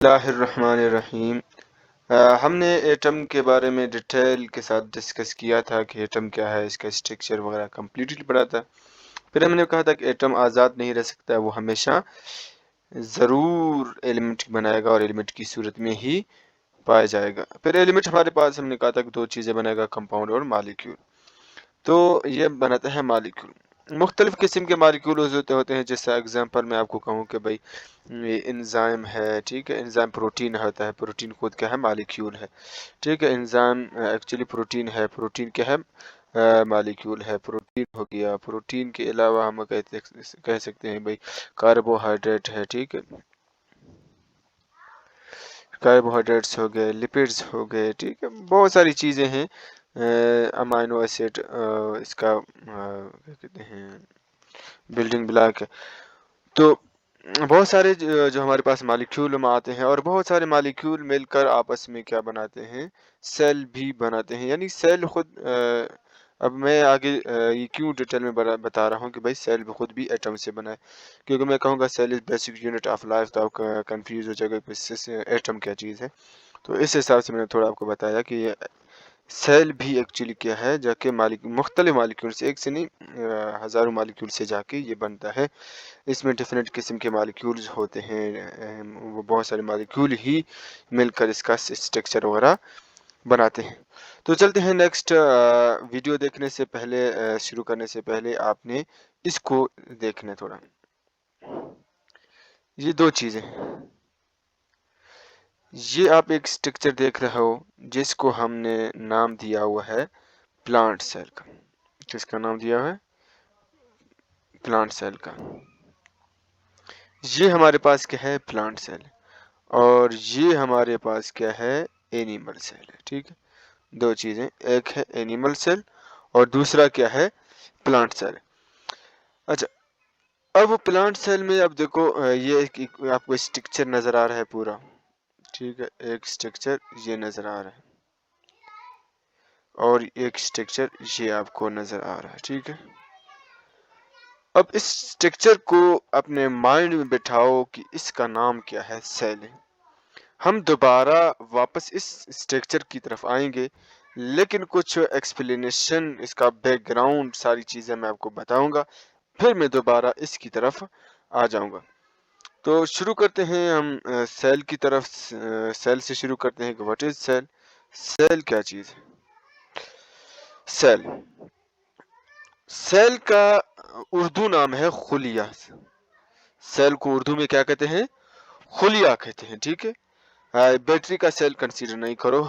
اللہ الرحمن الرحیم۔ ہم نے ایٹم کے بارے میں ڈیٹیل کے ساتھ ڈسکس کیا تھا کہ ایٹم کیا ہے، اس کا اسٹرکچر وغیرہ کمپلیٹلی پڑھا تھا۔ پھر ہم نے کہا تھا کہ ایٹم آزاد نہیں رہ سکتا، وہ ہمیشہ ضرور ایلیمنٹ بنائے گا اور ایلیمنٹ کی صورت میں ہی پایا جائے گا۔ پھر ایلیمنٹ ہمارے پاس ہم نے کہا تھا کہ دو چیزیں بنائے گا، کمپاؤنڈ اور مالیکیول۔ تو یہ بناتا ہے مالیکیول۔ مختلف قسم کے مالیکیولز ہوتے ہیں، جیسا ایگزامپل میں آپ کو کہوں کہ بھائی یہ انزائم ہے، ٹھیک ہے، انزائم پروٹین ہوتا ہے، پروٹین خود کیا ہے، مالیکیول ہے، ٹھیک ہے۔ انزائم ایکچولی پروٹین ہے، پروٹین کیا ہے، مالیکیول ہے۔ پروٹین ہو گیا، پروٹین کے علاوہ ہم کہہ سکتے ہیں بھائی کاربوہائیڈریٹ ہے، ٹھیک ہے، کاربوہائیڈریٹس ہو گئے، لپڈز ہو گئے، ٹھیک ہے، بہت ساری چیزیں ہیں، امائنو ایسڈ، اس کا کیا کہتے ہیں، بلڈنگ بلاک ہے۔ تو بہت سارے جو ہمارے پاس مالیکیول میں آتے ہیں، اور بہت سارے مالیکیول مل کر آپس میں کیا بناتے ہیں، سیل بھی بناتے ہیں۔ یعنی سیل خود اب میں آگے یہ کیوں ڈیٹیل میں بتا رہا ہوں کہ بھائی سیل خود بھی ایٹم سے بنا ہے، کیونکہ میں کہوں گا cell is basic unit of life, تو آپ کنفیوز ہو جائے گا کہ ایٹم کیا چیز ہے۔ تو اس حساب سے میں نے تھوڑا آپ کو بتایا کہ یہ سیل بھی ایکچولی کیا ہے، جا کے مختلف مالیکیول سے، ایک سے نہیں ہزاروں مالیکیول سے جا کے یہ بنتا ہے۔ اس میں ڈیفرنٹ قسم کے مالیکیولز ہوتے ہیں، وہ بہت سارے مالیکیول ہی مل کر اس کا اسٹرکچر وغیرہ بناتے ہیں۔ تو چلتے ہیں نیکسٹ۔ ویڈیو دیکھنے سے پہلے، شروع کرنے سے پہلے آپ نے اس کو دیکھنا تھوڑا، یہ دو چیزیں، یہ آپ ایک اسٹرکچر دیکھ رہے ہو جس کو ہم نے نام دیا ہوا ہے پلانٹ سیل کا۔ کس کا نام دیا ہوا ہے؟ پلانٹ سیل کا۔ یہ ہمارے پاس کیا ہے؟ پلانٹ سیل، اور یہ ہمارے پاس کیا ہے؟ اینیمل سیل ہے، ٹھیک ہے۔ دو چیزیں، ایک ہے اینیمل سیل اور دوسرا کیا ہے؟ Plant cell. اچھا، اب پلانٹ سیل میں اب دیکھو، یہ آپ کو اسٹرکچر نظر آ رہا ہے پورا، ٹھیک ہے، ایک اسٹرکچر یہ نظر آ رہا ہے اور ایک اسٹرکچر یہ آپ کو نظر آ رہا ہے، ٹھیک ہے۔ اب اس اسٹرکچر کو اپنے مائنڈ میں بٹھاؤ کہ اس کا نام کیا ہے؟ سیل ہے۔ ہم دوبارہ واپس اس اسٹرکچر کی طرف آئیں گے، لیکن کچھ ایکسپلینیشن، اس کا بیک گراؤنڈ، ساری چیزیں میں آپ کو بتاؤں گا، پھر میں دوبارہ اس کی طرف آ جاؤں گا۔ تو شروع کرتے ہیں ہم سیل کی طرف، سیل سے شروع کرتے ہیں کہ واٹ از سیل؟ سیل کیا چیز ہے؟ سیل، سیل کا اردو نام ہے خلیہ۔ سیل کو اردو میں کیا کہتے ہیں؟ خلیہ کہتے ہیں، ٹھیک ہے۔ بیٹری کا سیل کنسیڈر نہیں کرو،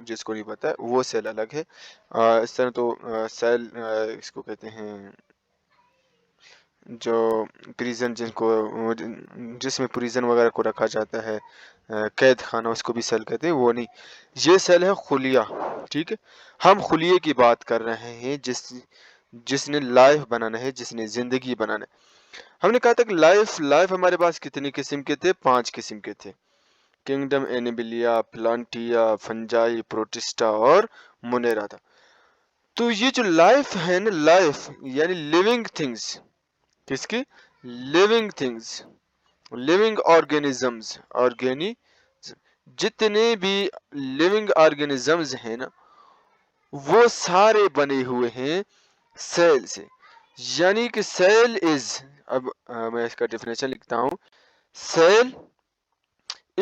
جس کو نہیں پتا ہے وہ سیل الگ ہے۔ اس طرح تو سیل اس کو کہتے ہیں جو پریزن، جس میں پریزن وغیرہ کو رکھا جاتا ہے، قید خانہ، اس کو بھی سیل کہتے ہیں، وہ نہیں، یہ سیل ہے خلیہ، ٹھیک ہے۔ ہم خلیے کی بات کر رہے ہیں جس نے لائف بنانا ہے، جس نے زندگی بنانا ہے۔ ہم نے کہا تھا کہ لائف ہمارے پاس کتنی قسم کے تھے؟ 5 قسم کے تھے: کنگڈم اینیبلیا، پلانٹیا، فنجائی، پروٹسٹا اور مونیرا تھا۔ تو یہ جو لائف ہے نا، لائف یعنی لیونگ تھنگز، کس کی؟ لیونگ تھنگز، لیونگ آرگینزمز، جتنے بھی لیونگ آرگینزمز ہیں نا، وہ سارے بنے ہوئے ہیں سیل سے۔ یعنی کہ سیل از، اب میں اس کا ڈیفینیشن لکھتا ہوں، cell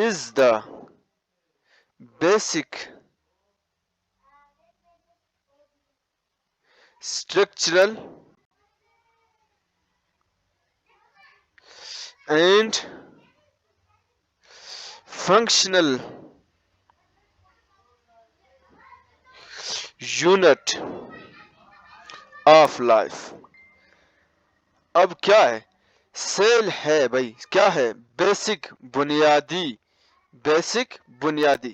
is the basic structural and functional unit of life۔ اب کیا ہے؟ سیل ہے بھائی، کیا ہے؟ بیسک، بنیادی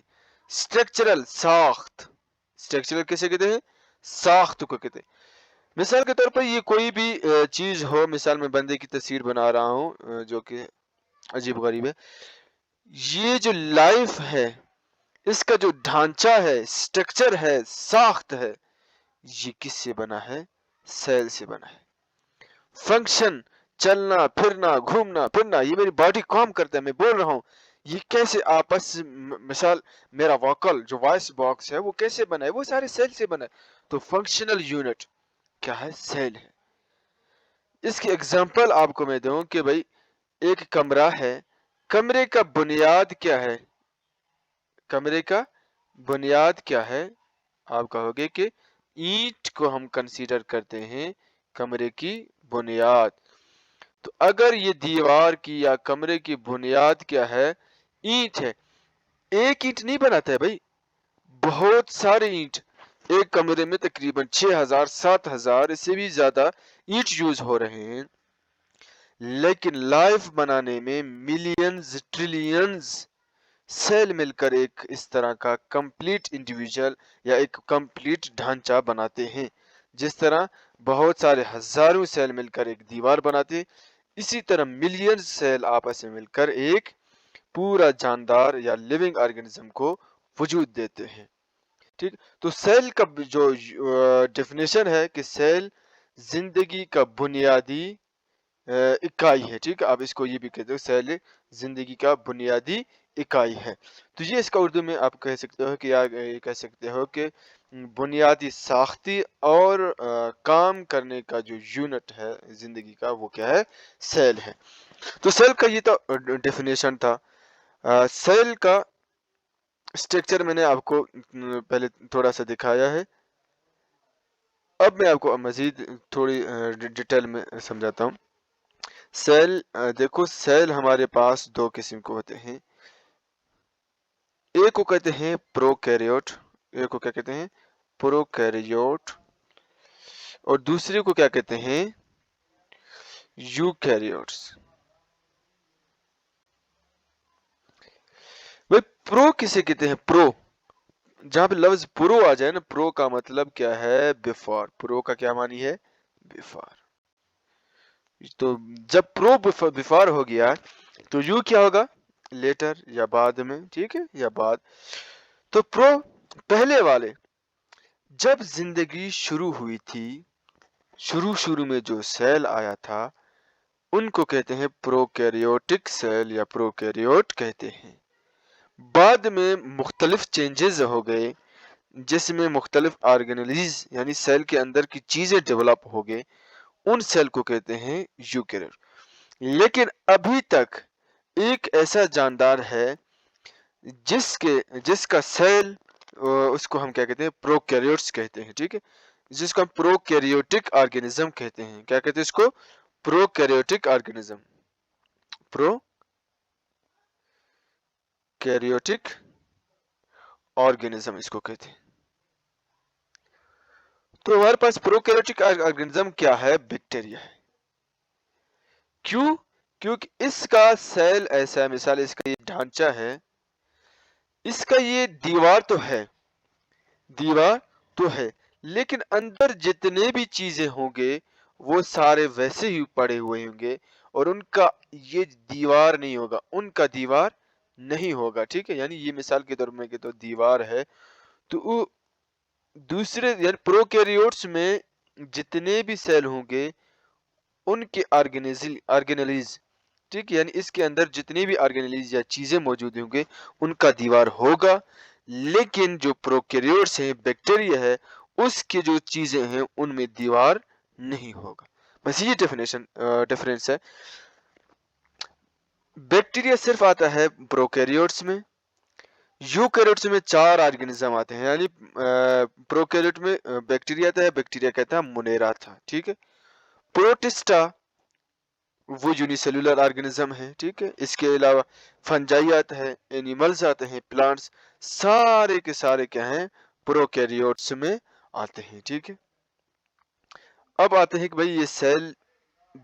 اسٹرکچرل، ساخت۔ اسٹرکچرل کیسے کہتے ہیں؟ ساخت کو کہتے ہیں۔ مثال کے طور پر یہ کوئی بھی چیز ہو، مثال میں بندے کی تصویر بنا رہا ہوں جو کہ عجیب غریب ہے۔ یہ جو لائف ہے، اس کا جو ڈھانچہ ہے، اسٹرکچر ہے، ساخت ہے، یہ کس سے بنا ہے؟ سیل سے بنا ہے۔ فنکشن، چلنا پھرنا، گھومنا پھرنا، یہ میری باڈی کام کرتا ہے، میں بول رہا ہوں، یہ کیسے آپس مثال میرا ووکل جو وائس باکس ہے وہ کیسے بنا ہے؟ وہ سارے سیل سے بنا ہے۔ تو فنکشنل یونٹ کیا ہے؟ سیل ہے۔ اس کی ایگزامپل آپ کو میں دوں کہ بھائی ایک کمرہ ہے، کمرے کا بنیاد کیا ہے؟ کمرے کا بنیاد کیا ہے؟ آپ کہو گے کہ اینٹ کو ہم کنسیڈر کرتے ہیں کمرے کی بنیاد۔ تو اگر یہ دیوار کی یا کمرے کی بنیاد کیا ہے؟ اینٹ ہے۔ ایک اینٹ نہیں بناتا ہے بھائی، بہت سارے اینٹ، ایک کمرے میں تقریباً 6000 7000 اس سے بھی زیادہ اینٹ یوز ہو رہے ہیں، لیکن لائف بنانے میں ملینز ٹریلینز سیل مل کر ایک اس طرح کا کمپلیٹ انڈیویجول یا ایک کمپلیٹ ڈھانچہ بناتے ہیں۔ جس طرح بہت سارے ہزاروں سیل مل کر ایک دیوار بناتے ہیں، اسی طرح ملینز سیل آپس میں مل کر ایک پورا جاندار یا لیونگ آرگنزم کو وجود دیتے ہیں۔ ٹھیک، تو سیل کا جو ڈیفینیشن ہے کہ سیل زندگی کا بنیادی اکائی ہے۔ ٹھیک ہے، آپ اس کو یہ بھی کہتے ہو سیل زندگی کا بنیادی اکائی ہے۔ تو یہ اس کا اردو میں آپ کہہ سکتے ہو کہ یا کہہ سکتے ہو کہ بنیادی ساختی اور کام کرنے کا جو یونٹ ہے زندگی کا، وہ کیا ہے؟ سیل ہے۔ تو سیل کا یہ تو ڈیفینیشن تھا۔ سیل کا اسٹرکچر میں نے آپ کو پہلے تھوڑا سا دکھایا ہے، اب میں آپ کو مزید تھوڑی ڈیٹیل میں سمجھاتا ہوں۔ سیل دیکھو، سیل ہمارے پاس دو قسم کے ہوتے ہیں، ایک کو کہتے ہیں پروکیریوٹ، ایک کو کیا کہتے ہیں؟ پروکیریوٹ، اور دوسرے کو کیا کہتے ہیں؟ یوکیریوٹس۔ بھائی پرو کسے کہتے ہیں؟ پرو، جہاں پہ لفظ پرو آ جائے نا، پرو کا مطلب کیا ہے؟ بیفور۔ پرو کا کیا معنی ہے؟ بیفور۔ تو جب پرو بیفور ہو گیا تو یو کیا ہوگا؟ لیٹر یا بعد میں، ٹھیک ہے، یا بعد۔ تو پرو پہلے والے، جب زندگی شروع ہوئی تھی، شروع میں جو سیل آیا تھا، ان کو کہتے ہیں پروکیریوٹک سیل یا پروکیریوٹ کہتے ہیں۔ بعد میں مختلف چینجز ہو گئے، جس میں مختلف آرگنیلیز یعنی سیل کے اندر کی چیزیں ڈیولپ ہو گئے، ان سیل کو کہتے ہیں یوکیریوٹ۔ لیکن ابھی تک ایک ایسا جاندار ہے جس کا سیل، اس کو ہم کیا کہتے ہیں؟ پروکیریوٹس کہتے ہیں، ٹھیک ہے، جس کو ہم پروکیریوٹک آرگنزم کہتے ہیں۔ کیا کہتے ہیں اس کو؟ پروکیریوٹک آرگنزم، پروکیریوٹک آرگنزم اس کو کہتے ہیں۔ تو ہمارے پاس پروکیریوٹک آرگنزم کیا ہے؟ بیکٹیریا ہے۔ کیوں؟ کیونکہ اس کا سیل ایسا ہے، مثال اس کا یہ ڈھانچہ ہے، اس کا یہ دیوار تو ہے، لیکن اندر جتنے بھی چیزیں ہوں گے وہ سارے ویسے ہی پڑے ہوئے ہوں گے، اور ان کا یہ دیوار نہیں ہوگا، ان کا دیوار نہیں ہوگا، ٹھیک ہے۔ یعنی یہ مثال کے طور میں کہ تو دیوار ہے، تو دوسرے یعنی پروکیریوٹس میں جتنے بھی سیل ہوں گے ان کے آرگنیلیز، ٹھیک ہے، یعنی اس کے اندر جتنی بھی آرگنیلیز یا چیزیں موجود ہوں گے ان کا دیوار ہوگا، لیکن جو پروکیریوٹس ہیں، بیکٹیریا ہے، اس کی جو چیزیں ہیں ان میں دیوار نہیں ہوگا۔ بس یہ ڈیفرنس ہے۔ بیکٹیریا صرف آتا ہے پروکیریوٹس میں، یوکیریوٹس میں 4 آرگنزم آتے ہیں، یعنی پروکیریوٹ میں بیکٹیریا آتا ہے، بیکٹیریا کہتا ہے مونیرا تھا، ٹھیک ہے۔ پروٹسٹا وہ یونیسیلولر آرگنزم ہے، ٹھیک ہے۔ اس کے علاوہ فنجائی آتا ہے، اینیملز آتے ہیں، پلانٹس، سارے کے سارے کیا ہیں؟ پروکیریوٹس میں آتے ہیں، ٹھیک ہے۔ اب آتے ہیں کہ بھئی یہ سیل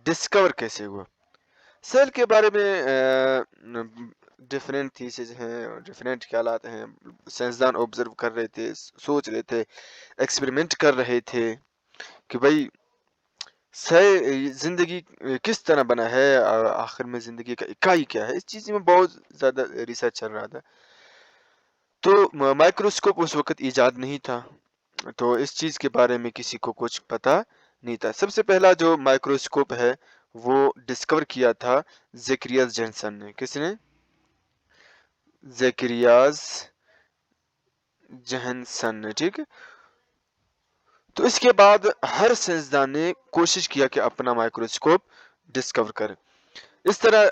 ڈسکور کیسے ہوا۔ سیل کے بارے میں ڈیفرنٹ تھیسز ہیں، ڈیفرنٹ خیالات ہیں، سائنسدان آبزرو کر رہے تھے، سوچ رہے تھے، ایکسپیریمنٹ کر رہے تھے کہ بھئی زندگی کس طرح بنا ہے، آخر میں زندگی کا اکائی کیا ہے۔ اس چیز میں بہت زیادہ ریسرچ چل رہا تھا، تو مائکروسکوپ اس وقت ایجاد نہیں تھا، تو اس چیز کے بارے میں کسی کو کچھ پتا نہیں تھا۔ سب سے پہلا جو مائکروسکوپ ہے وہ ڈسکور کیا تھا زیکریاس جینسن نے۔ کس نے؟ زیکریاز جہنسن نے، ٹھیک ہے۔ تو اس کے بعد ہر سائنسدان نے کوشش کیا کہ اپنا مائکروسکوپ ڈسکور کرے۔ اس طرح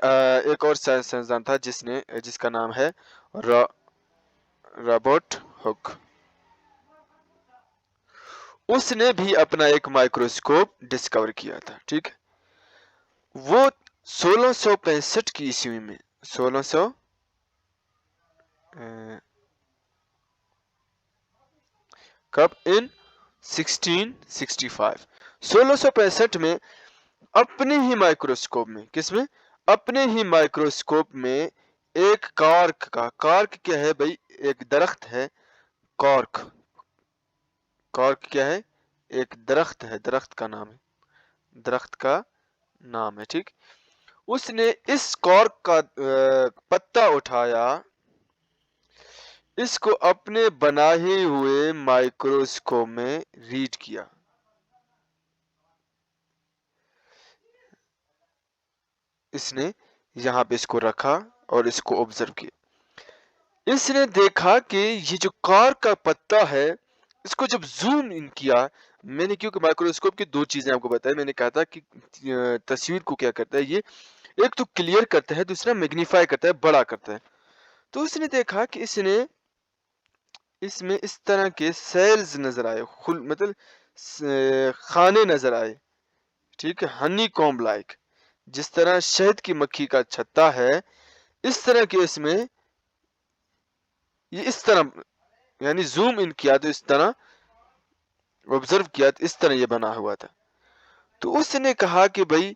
ایک اور سائنسدان تھا جس کا نام ہے رابرٹ ہک۔ اس نے بھی اپنا ایک مائکروسکوپ ڈسکور کیا تھا، ٹھیک ہے۔ وہ 1665 کی عیسوی میں 1600 کب ان 1665 میں اپنے ہی مائکروسکوپ میں، کس میں؟ اپنے ہی مائکروسکوپ میں ایک کارک کیا ہے بھائی؟ ایک درخت ہے، کارک کیا ہے؟ ایک درخت ہے، درخت کا نام ہے، ٹھیک۔ اس نے اس کارک کا پتا اٹھایا، اس کو اپنے بنائے ہوئے مائکروسکوپ میں ریڈ کیا۔ اس نے یہاں پہ اس کو رکھا اور اس کو آبزرو کیا۔ اس نے دیکھا کہ یہ جو کارک کا پتا ہے، اس کو جب زوم ان کیا، میں نے کیونکہ مائکروسکوپ کی دو چیزیں آپ کو بتائی، میں نے کہا تھا کہ تصویر کو کیا کرتا ہے یہ، ایک تو کلیئر کرتا ہے، دوسرا میگنیفائی کرتا ہے، بڑا کرتا ہے۔ تو اس نے دیکھا کہ اس میں اس طرح کے سیلز نظر آئے، مطلب خانے نظر آئے، ٹھیک ہے، ہنی کومب لائک، جس طرح شہد کی مکھی کا چھتا ہے، اس طرح کے اس میں یہ اس طرح، یعنی زوم ان کیا تو اس طرح آبزرو کیا تو اس طرح یہ بنا ہوا تھا۔ تو اس نے کہا کہ بھائی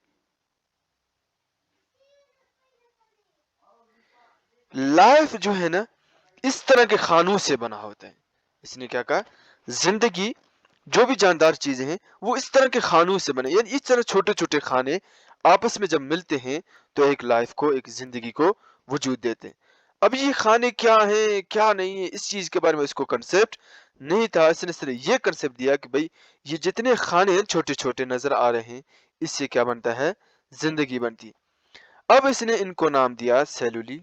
لائف جو ہے نا اس طرح کے خانوں سے بنا ہوتا ہے۔ اس نے کیا کہا؟ زندگی، جو بھی جاندار چیزیں ہیں وہ اس طرح کے خانوں سے بنے، یعنی اس طرح چھوٹے چھوٹے خانے آپس میں جب ملتے ہیں تو ایک لائف کو، ایک زندگی کو وجود دیتے ہیں۔ اب یہ خانے کیا ہیں کیا نہیں ہے، اس چیز کے بارے میں اس کو کنسپٹ نہیں تھا۔ اس نے صرف یہ کنسپٹ دیا کہ بھائی یہ جتنے خانے چھوٹے چھوٹے نظر آ رہے ہیں، اس سے کیا بنتا ہے؟ زندگی بنتی۔ اب اس نے ان کو نام دیا سیلولی۔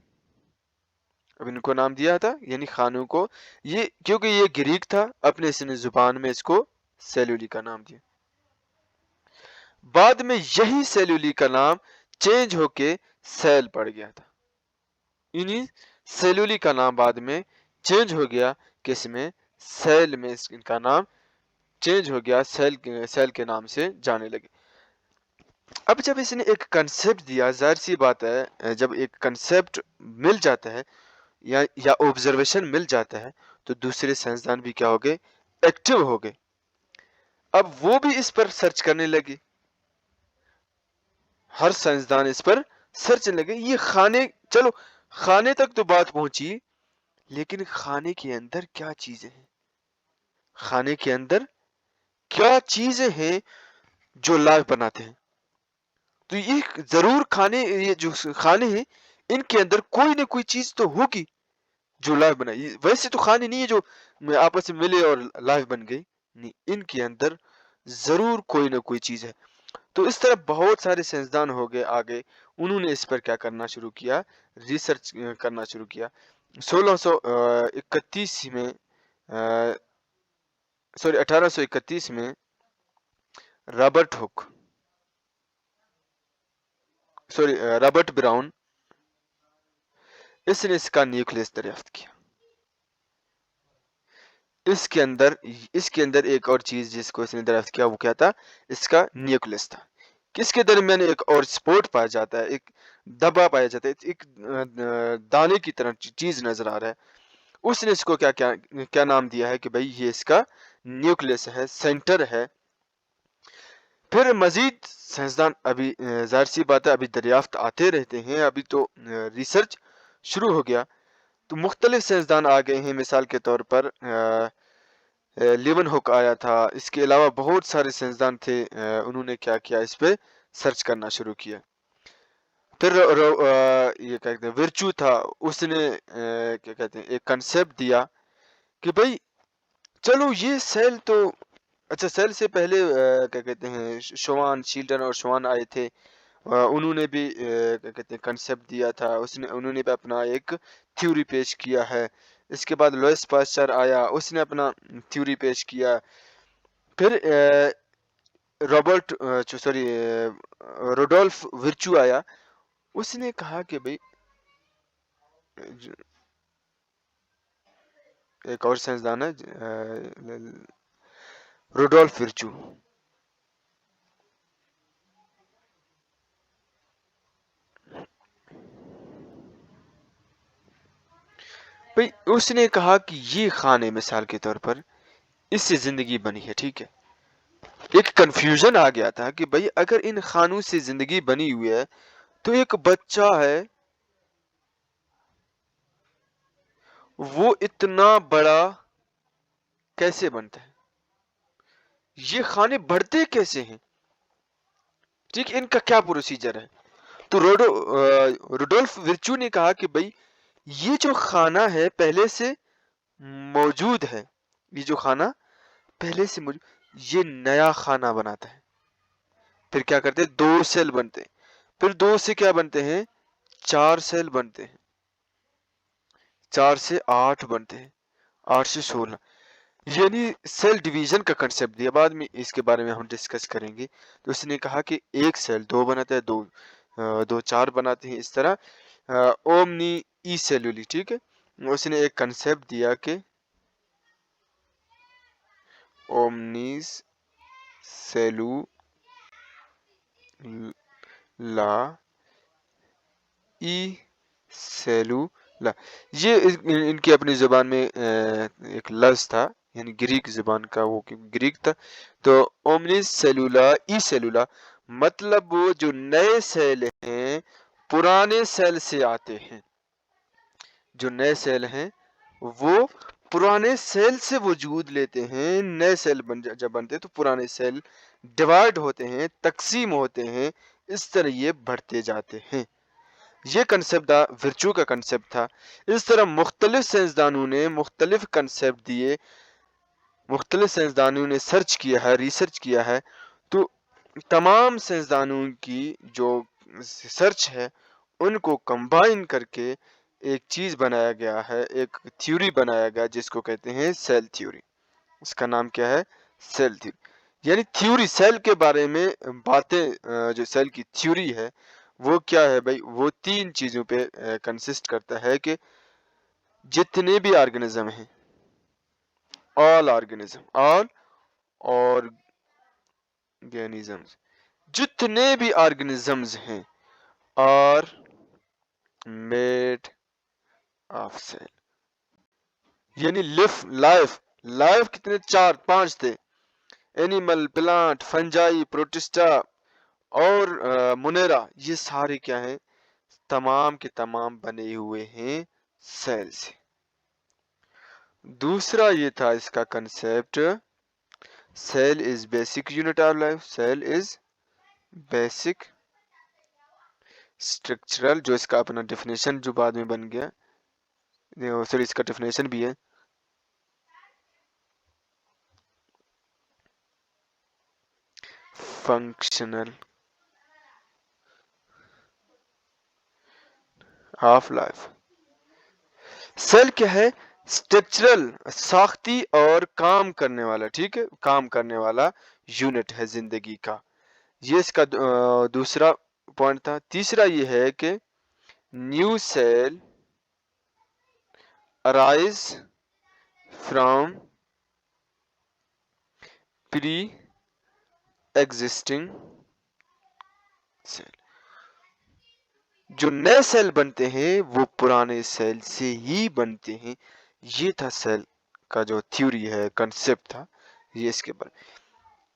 اب ان کو نام دیا تھا یعنی خانوں کو، یہ کیونکہ یہ گریک تھا، اپنے اس نے زبان میں اس کو سیلولی کا نام دیا۔ بعد میں یہی سیلولی کا نام چینج ہو کے سیل پڑ گیا تھا، یعنی سیلولی کا نام بعد میں چینج ہو گیا، کس میں؟ سیل میں ان کا نام چینج ہو گیا، سیل کے نام سے جانے لگے۔ اب جب اس نے ایک کنسپٹ دیا، ظاہر سی بات ہے جب ایک کنسپٹ مل جاتا ہے یا آبزرویشن مل جاتا ہے تو دوسرے سائنسدان بھی کیا ہو گئے؟ ایکٹیو ہو گئے۔ اب وہ بھی اس پر سرچ کرنے لگے، ہر سائنسدان اس پر سرچ کرنے لگے۔ یہ چلو خانے تک تو بات پہنچی، لیکن خانے کے اندر کیا چیزیں ہیں؟ خانے کے اندر کیا چیزیں ہیں جو لائف بناتے ہیں؟ تو یہ ضرور یہ جو خانے ہیں ان کے اندر کوئی نہ کوئی چیز تو ہوگی جو لائف بنائی۔ ویسے تو خانے نہیں ہے جو آپس میں ملے اور لائف بن گئی، نہیں، ان کے اندر ضرور کوئی نہ کوئی چیز ہے۔ تو اس طرح بہت سارے سائنسدان ہو گئے آگے، انہوں نے اس پر کیا کرنا شروع کیا؟ ریسرچ کرنا شروع کیا۔ 1831 میں رابرٹ براؤن، اس نے اس کا نیوکلیس دریافت کیا۔ اس کے اندر ایک اور چیز جس کو اس نے دریافت کیا وہ کیا تھا؟ اس کا نیوکلیس تھا۔ کس کے درمیان ایک اور سپورٹ پایا جاتا ہے، ایک دبا پایا جاتا ہے، ایک دانے کی طرح چیز نظر آ رہا ہے۔ اس نے اس کو کیا نام دیا ہے کہ بھائی یہ اس کا نیوکلیس ہے، سینٹر ہے۔ پھر مزید سائنسدان ابھی ظاہر سی بات ہے ابھی دریافت آتے رہتے ہیں، ابھی تو ریسرچ شروع ہو گیا تو مختلف سائنسدان آ گئے ہیں۔ مثال کے طور پر لیون ہک آیا تھا، اس کے علاوہ بہت سارے سائنسدان تھے، انہوں نے کیا کیا؟ اس پہ سرچ کرنا شروع کیا۔ پھر یہ کہتے ہیں ورچو تھا، اس نے کیا کہتے ہیں ایک کنسپٹ دیا کہ بھائی چلو یہ سیل تو اچھا، سیل سے پہلے کیا کہتے ہیں شیلڈن اور شوان آئے تھے، انہوں نے بھی کیا کہتے ہیں کنسیپٹ دیا تھا، انہوں نے بھی اپنا ایک تھیوری پیش کیا ہے۔ اس کے بعد لوئس پاسچر آیا، اس نے اپنا تھیوری پیش کیا۔ پھر روڈولف ورچو آیا، اس نے کہا کہ بھئی ایک اور سائنسدان ہے روڈولف ورچو، بھئی اس نے کہا کہ یہ خانے مثال کے طور پر اس سے زندگی بنی ہے، ٹھیک ہے۔ ایک کنفیوژن آ گیا تھا کہ بھئی اگر ان خانوں سے زندگی بنی ہوئی ہے تو ایک بچہ ہے وہ اتنا بڑا کیسے بنتا ہے، یہ خانے بڑھتے کیسے ہیں، ٹھیک، ان کا کیا پروسیجر ہے۔ تو روڈولف ورچو نے کہا کہ بھئی یہ جو خانہ ہے پہلے سے موجود ہے، یہ جو خانہ پہلے سے موجود، یہ نیا خانہ بناتا ہے۔ پھر کیا کرتے ہیں، 2 سیل بنتے ہیں، پھر 2 سے کیا بنتے ہیں، 4 سیل بنتے ہیں، 4 سے 8 بنتے ہیں، 8 سے 16، یعنی سیل ڈیویژن کا کنسیپٹ دیا، بعد میں اس کے بارے میں ہم ڈسکس کریں گے۔ تو اس نے کہا کہ ایک سیل 2 بناتا ہے، 2 4 بناتے ہیں، اس طرح اومنی ای سیلولی، ٹھیک ہے۔ اس نے ایک کنسیپٹ دیا کہ اومنیز سیلو لا ای سیلو لا، یہ ان کی اپنی زبان میں ایک لفظ تھا، یعنی گریک زبان کا، وہ گریک تھا۔ تو اومنیز سیلولا ای سیلولا مطلب وہ جو نئے سیل ہیں پرانے سیل سے آتے ہیں، جو نئے سیل ہیں وہ پرانے سیل سے وجود لیتے ہیں، نئے سیل جب بنتے ہیں تو پرانے سیل ڈیوائیڈ ہوتے ہیں، تقسیم ہوتے ہیں، اس طرح یہ بڑھتے جاتے ہیں۔ یہ کنسیپٹ ورچو کا کنسیپٹ تھا۔ اس طرح مختلف سائنسدانوں نے مختلف کنسیپٹ دیے، مختلف سائنسدانوں نے سرچ کیا ہے، ریسرچ کیا ہے، تو تمام سائنسدانوں کی جو سرچ ہے ان کو کمبائن کر کے ایک چیز بنایا گیا ہے، ایک تھیوری بنایا گیا جس کو کہتے ہیں سیل تھیوری۔ اس کا نام کیا ہے، سیل تھیوری، یعنی تھیوری سیل کے بارے میں باتیں، جو سیل کی تھیوری ہے وہ کیا ہے بھائی، وہ 3 چیزوں پہ کنسسٹ کرتا ہے کہ جتنے بھی آرگنزم ہیں، آل آرگنزم، آل آرگنزمز، جتنے بھی آرگنزمز ہیں آر میڈ آف سیل، یعنی لائف کتنے، 4 5 تھے، اینیمل، پلانٹ، فنجائی، پروٹسٹا اور منیرا، یہ سارے کیا ہیں، تمام کے تمام بنے ہوئے ہیں سیل سے۔ دوسرا یہ تھا اس کا concept, cell is basic unit of life, cell is basic structural, جو اس کا اپنا ڈیفینیشن جو بعد میں بن گیا، سوری اس کا ڈیفینیشن بھی ہے، فنکشنل آف لائف۔ سیل کیا ہے، اسٹرکچرل، ساختی اور کام کرنے والا، ٹھیک ہے، کام کرنے والا یونٹ ہے زندگی کا، یہ اس کا دوسرا پوائنٹ تھا۔ تیسرا یہ ہے کہ new cell arise from pre existing cell, جو نئے سیل بنتے ہیں وہ پرانے سیل سے ہی بنتے ہیں۔ یہ تھا سیل کا جو تھیوری ہے، کنسیپٹ تھا، یہ اس کے بارے۔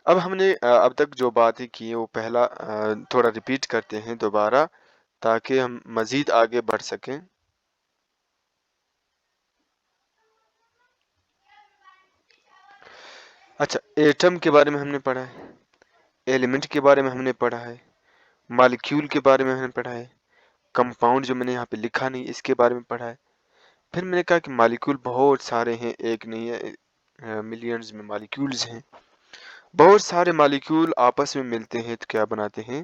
اب ہم نے اب تک جو باتیں کی وہ پہلا تھوڑا ریپیٹ کرتے ہیں دوبارہ تاکہ ہم مزید آگے بڑھ سکیں۔ اچھا، ایٹم کے بارے میں ہم نے پڑھا ہے، ایلیمنٹ کے بارے میں ہم نے پڑھا ہے، مالیکیول کے بارے میں ہم نے پڑھا ہے، کمپاؤنڈ جو میں نے یہاں پہ لکھا نہیں اس کے بارے میں پڑھا ہے۔ پھر میں نے کہا کہ مالیکیول بہت سارے ہیں، ایک نہیں ہے، ملینز میں مالیکیولز ہیں، بہت سارے مالیکیول آپس میں ملتے ہیں تو کیا بناتے ہیں،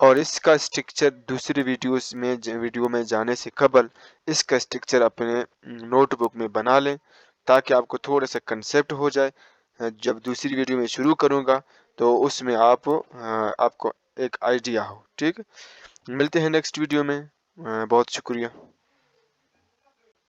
اور اس کا اسٹرکچر دوسری ویڈیو میں جانے سے قبل اس کا اسٹرکچر اپنے نوٹ بک میں بنا لیں تاکہ آپ کو تھوڑا سا کنسیپٹ ہو جائے، جب دوسری ویڈیو میں شروع کروں گا تو اس میں آپ کو ایک آئیڈیا ہو. ٹھیک ہے، ملتے ہیں نیکسٹ ویڈیو میں. بہت شکریہ.